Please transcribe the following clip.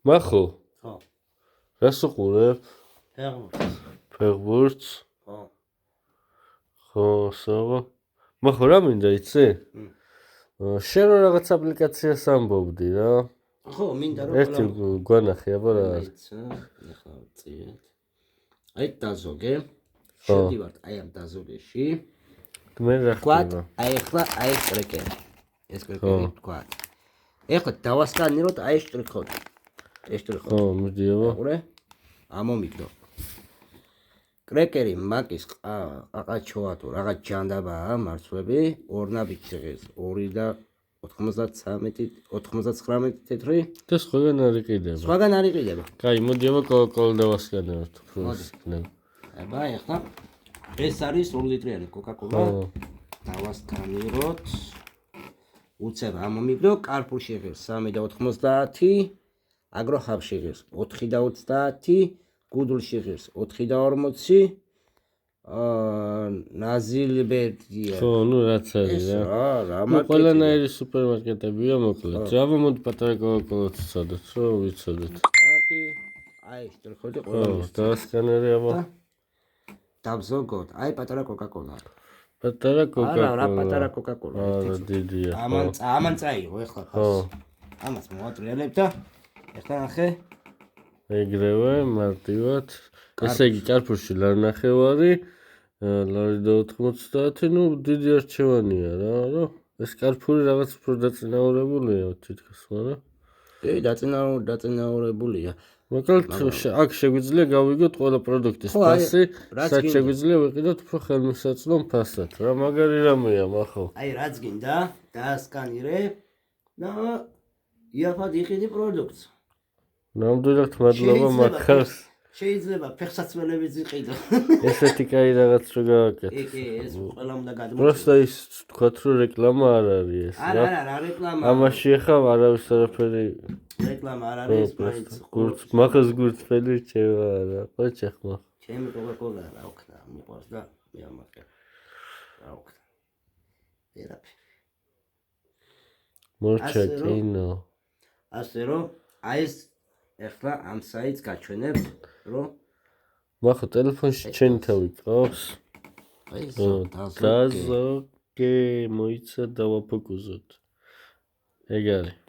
მახო ხო რას უყურებ? ფეხბურთს ხო საღო მახო რა მინდა იცი? შენ რო რაღაც აპლიკაციას ამბობდი რა ხო მინდა რომ ერთი გვანახი აბა რა ეხლა წიეთ აი დაზოგე შევდივართ აი ამ დაზოგეში მე რა ხდება აი ეხლა აი ტრეკერი ეს ტრეკერი თქვა ეხლა დავასკანიროთ აი შტრიხოთი ეს შტრიხოთი ხო მიდიო უყურე ამომიგდო კრეკერი მაკის ყაყაჩოა თუ რაღაც ჯანდაბაა მარცვლები ორნაბით შეღეს 2 და 99 თეთრი და სხვაგან არ იყიდება სხვაგან არ იყიდება კაი მოდი აბა კოლ დავასკანეროთ აბა ეხლა ეს არის 2 ლიტრიანი კოკა-კოლა დავასკანიროთ უცებ ამომიგდო კარპუში ღირს 3 და 90 აგროჰაბში ღირს 4 და 30 გუდულში ღირს 4 და 40 ნაზილბერდია ხო ნუ რაც არის რა ყველანაირი სუპერმარკეტებია მოკლედ აბა მოდი პატარა კოკა-კოლაც ვცადოთ რომ ვიცოდეთ აი შტრიხოთი ყველა დავასკანერე აბა დავზოგოთ აი პატარა კოკა-კოლა პატარა კოკა-კოლა არა პატარა კოკა-კოლა არა დიდია ამან წაიღო ეხლა ხო ამას მოვატრიალებ და ეხლა ნახე ეგრევე მარტივად ესე იგი კარპუში ლარნახევარი ლარი და 90 ნუ დიდი არჩევანია რა რომ ეს კარპური რაღაც უფრო დაწინაურებულია თითქოს მაგრამ დაწინაურებულია მოკლედ აქ შეგვიძლია გავიგოთ ყველა პროდუქტის ფასი რაც შეგვიძლია ვიყიდოთ უფრო ხელმისაწვდომ ფასად რა მაგარი რამეა მახო აი რაც გინდა დაასკანირე და იაფად იყიდი პროდუქტს ნამდვილად მადლობა მაგას შეიძლება ფეხსაცმელებიც იყიდო ესეთი კაი რაღაც რო გავაკეთე კი ეს ყველა უნდა გადმოწყვეტო просто ის თქვათ რომ რეკლამა არ არის ეს არა რეკლამა ამაში ახლა არავის არაფერი რეკლამა არ არის მაინც გურც მახოს გურწფელი რჩება რა ყოჩა ხმა ჩემი კოკა-კოლა რა ვქნა მიყვარს და მე ამაკე რა ვქნა ერაფი მორჩა კინო ასე რომ აი ეს ეხლა ამ საიტს გაჩვენებთ რომ მახო ტელეფონში ჩემი თავი ყავს აი ეს დაზოგე მოიცა დავაფოკუსოთ ეგ არის